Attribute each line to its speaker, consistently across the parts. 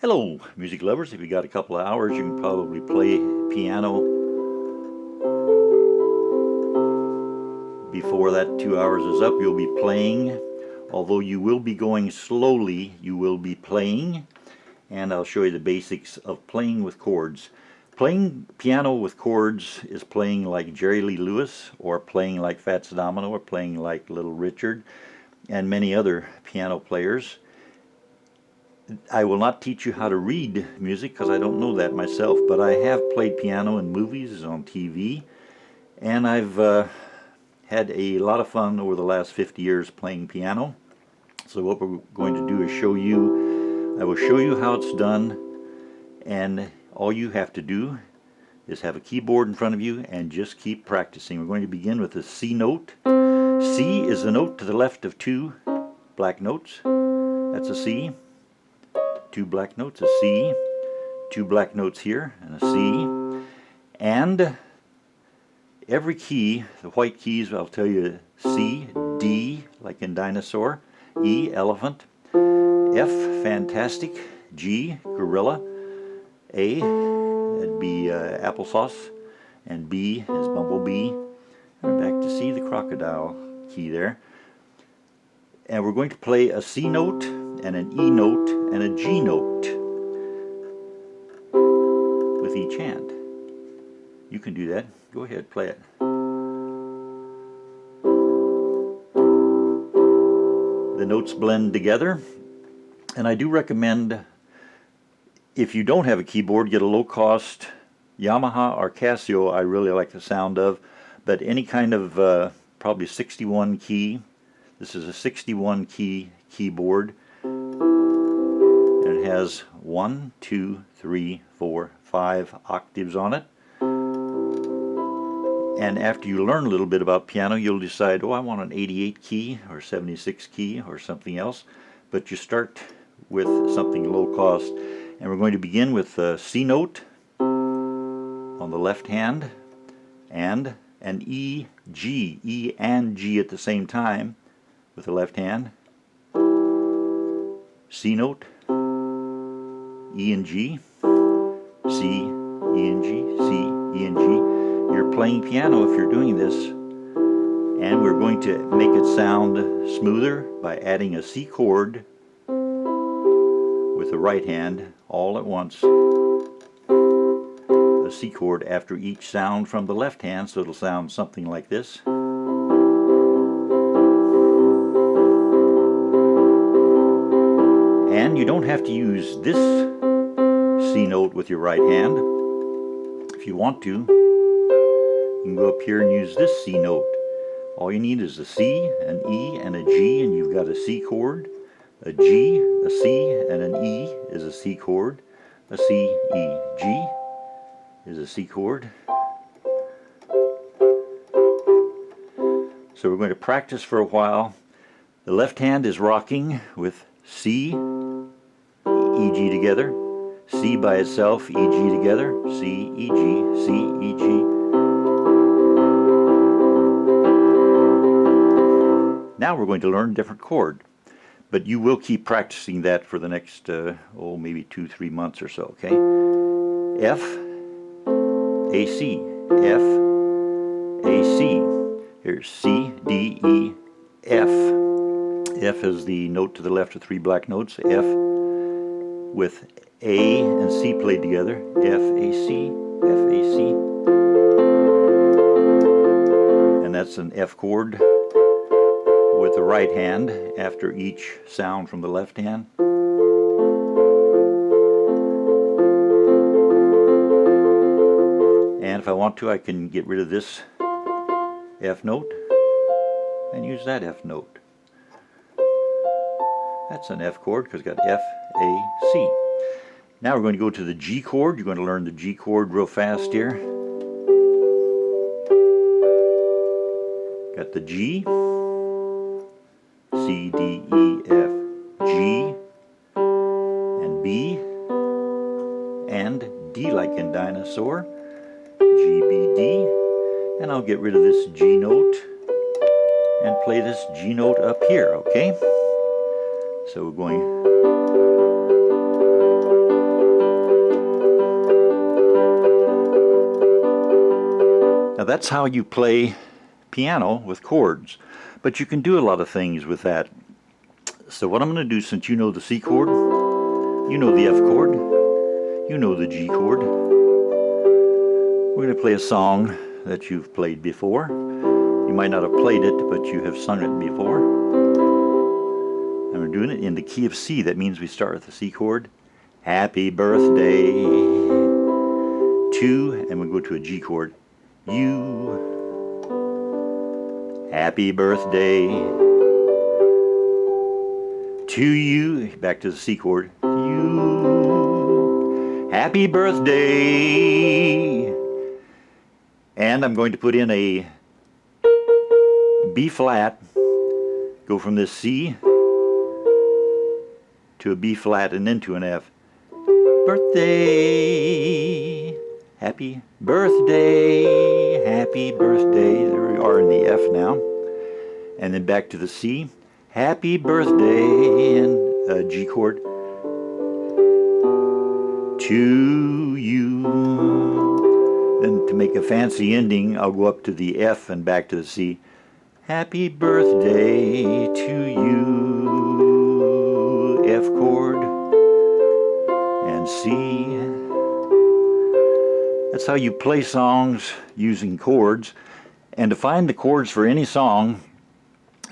Speaker 1: Hello, music lovers. If you got a couple of hours, you can probably play piano before that 2 hours is up. You'll be playing, although you will be going slowly, you will be playing, and I'll show you the basics of playing with chords. Playing piano with chords is playing like Jerry Lee Lewis, or playing like Fats Domino, or playing like Little Richard, and many other piano players. I will not teach you how to read music because I don't know that myself, but I have played piano in movies, on TV, and I've had a lot of fun over the last 50 years playing piano. So what we're going to do is I will show you how it's done, and all you have to do is have a keyboard in front of you and just keep practicing. We're going to begin with the C note. C is the note to the left of two black notes. That's a C. Two black notes, a C, two black notes here, and a C, and every key, the white keys, I'll tell you C, D, like in dinosaur, E, elephant, F, fantastic, G, gorilla, A, that'd be applesauce, and B is bumblebee, and back to C, the crocodile key there. And we're going to play a C note, and an E note, and a G note with each hand. You can do that. Go ahead, play it. The notes blend together, and I do recommend, if you don't have a keyboard, get a low-cost Yamaha or Casio. I really like the sound of, but any kind of probably 61 key. This is a 61 key keyboard. It has 1, 2, 3, 4, 5 octaves on it. And after you learn a little bit about piano, you'll decide, oh, I want an 88 key or 76 key or something else. But you start with something low cost. And we're going to begin with a C note on the left hand and an E, G, E and G at the same time with the left hand. C note, E and G, C, E and G, C, E and G. You're playing piano if you're doing this, and we're going to make it sound smoother by adding a C chord with the right hand all at once. A C chord after each sound from the left hand, so it'll sound something like this. And you don't have to use this C note with your right hand. If you want to, you can go up here and use this C note. All you need is a C, an E, and a G, and you've got a C chord. A G, a C, and an E is a C chord. A C, E, G is a C chord. So we're going to practice for a while. The left hand is rocking with C, E, G together, C by itself, E, G together, C, E, G, C, E, G. Now we're going to learn a different chord, but you will keep practicing that for the next, maybe 2-3 months or so, okay? F, A, C, F, A, C. Here's C, D, E, F. F is the note to the left of 3 black notes, F, with A and C played together, F, A, C, F, A, C. And that's an F chord with the right hand after each sound from the left hand. And if I want to, I can get rid of this F note and use that F note. That's an F chord because it's got F, A, C. Now we're going to go to the G chord. You're going to learn the G chord real fast here. Got the G, C, D, E, F, G, and B, and D like in dinosaur, G, B, D, and I'll get rid of this G note and play this G note up here, okay? So we're going that's how you play piano with chords. But you can do a lot of things with that. So what I'm going to do, since you know the C chord, you know the F chord, you know the G chord, we're going to play a song that you've played before. You might not have played it, but you have sung it before. And we're doing it in the key of C. That means we start with the C chord. Happy birthday to, and we go to a G chord. You. Happy birthday to you. Back to the C chord. You. Happy birthday. And I'm going to put in a B flat. Go from this C to a B flat and then to an F. Birthday. Happy birthday. Happy birthday. There we are in the F now. And then back to the C. Happy birthday, and G chord, to you. Then to make a fancy ending, I'll go up to the F and back to the C. Happy birthday to you, F chord, and C. That's how you play songs using chords. And to find the chords for any song,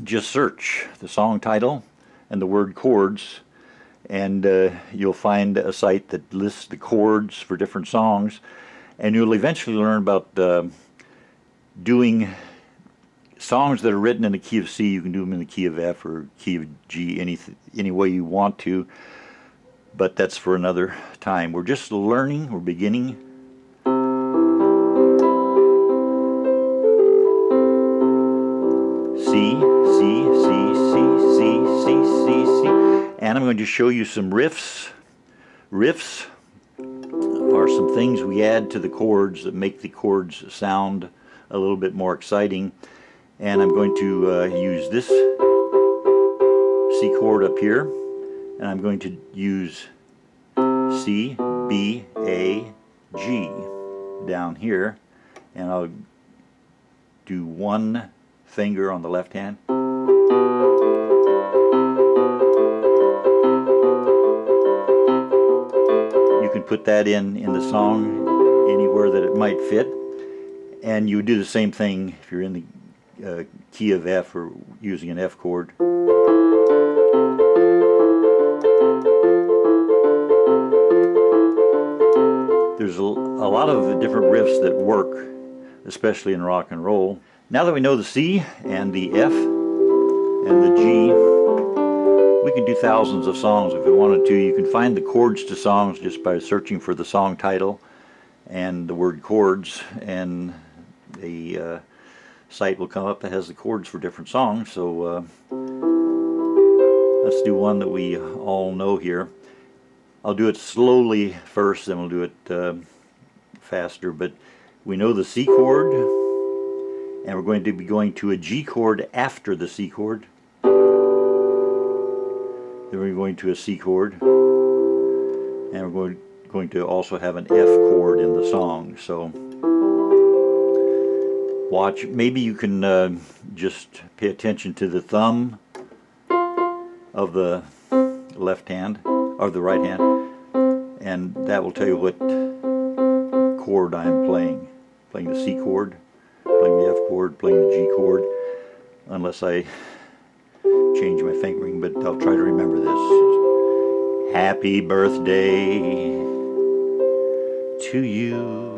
Speaker 1: just search the song title and the word chords, and you'll find a site that lists the chords for different songs, and you'll eventually learn about doing songs that are written in the key of C. You can do them in the key of F or key of G, any way you want to, but that's for another time. We're just learning, we're beginning. C, C, C, C, C, C, C, C. And I'm going to show you some riffs. Riffs are some things we add to the chords that make the chords sound a little bit more exciting. And I'm going to use this C chord up here, and I'm going to use C, B, A, G down here, and I'll do one finger on the left hand. You can put that in the song anywhere that it might fit, and you do the same thing if you're in the key of F or using an F chord. There's a lot of different riffs that work, especially in rock and roll. Now that we know the C and the F and the G, we can do thousands of songs if we wanted to. You can find the chords to songs just by searching for the song title and the word chords, and a site will come up that has the chords for different songs. So let's do one that we all know here. I'll do it slowly first, then we'll do it faster, but we know the C chord, and we're going to be going to a G chord after the C chord. Then we're going to a C chord, and we're going to also have an F chord in the song. So watch, maybe you can just pay attention to the thumb of the left hand, or the right hand, and that will tell you what chord I'm playing. Playing the C chord, playing the F chord, playing the G chord, unless I change my fingering, but I'll try to remember this. Happy birthday to you.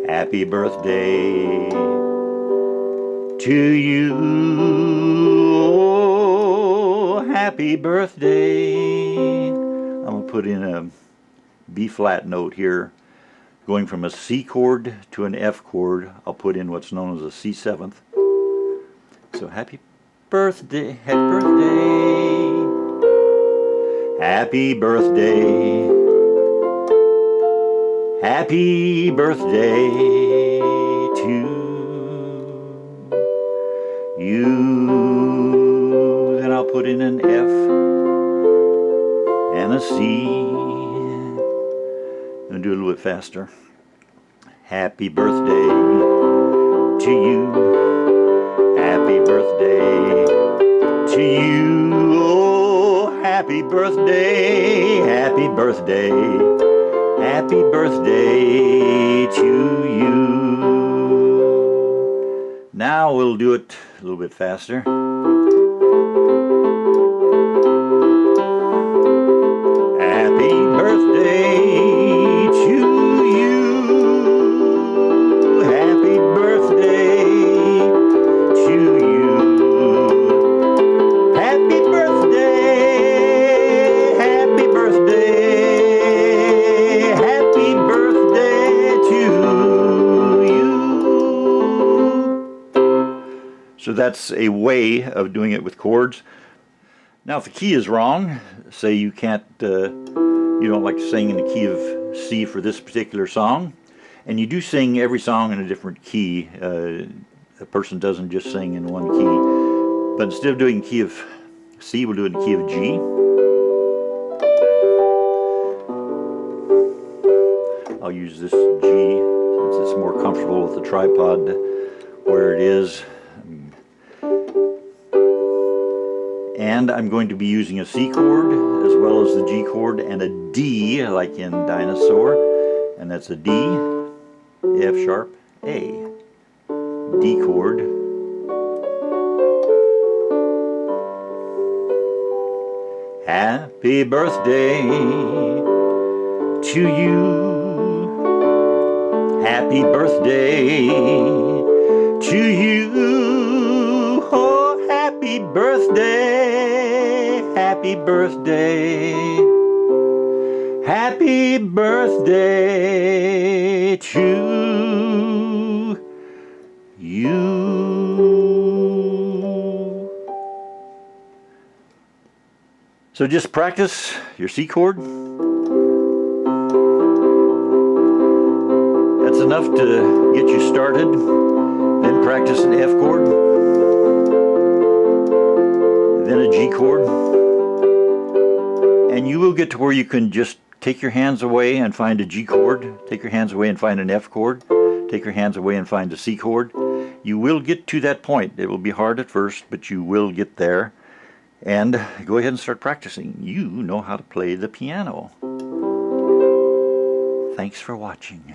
Speaker 1: Happy birthday to you. Oh, happy birthday. I'm going to put in a B flat note here. Going from a C chord to an F chord, I'll put in what's known as a C7th. So happy birthday, happy birthday, happy birthday, happy birthday to you. Then I'll put in an F and a C. I'm going to do it a little bit faster. Happy birthday to you. Happy birthday to you. Oh, happy birthday, happy birthday, happy birthday to you. Now we'll do it a little bit faster. Happy birthday to you. Happy birthday to you. Happy birthday. Happy birthday. Happy birthday to you. So that's a way of doing it with chords. Now if the key is wrong, say you can't, you don't like to sing in the key of C for this particular song, and you do sing every song in a different key. A person doesn't just sing in one key, but instead of doing key of C, we'll do it in the key of G. I'll use this G since it's more comfortable with the tripod where it is. And I'm going to be using a C chord as well as the G chord and a D like in Dinosaur, and that's a D, F sharp, A, D chord, happy birthday to you, happy birthday to you, oh happy birthday, happy birthday, happy birthday to you. So just practice your C chord. That's enough to get you started. Then practice an F chord, then a G chord, and you will get to where you can just take your hands away and find a G chord, take your hands away and find an F chord, take your hands away and find a C chord. You will get to that point. It will be hard at first, but you will get there. And go ahead and start practicing. You know how to play the piano. Thanks for watching.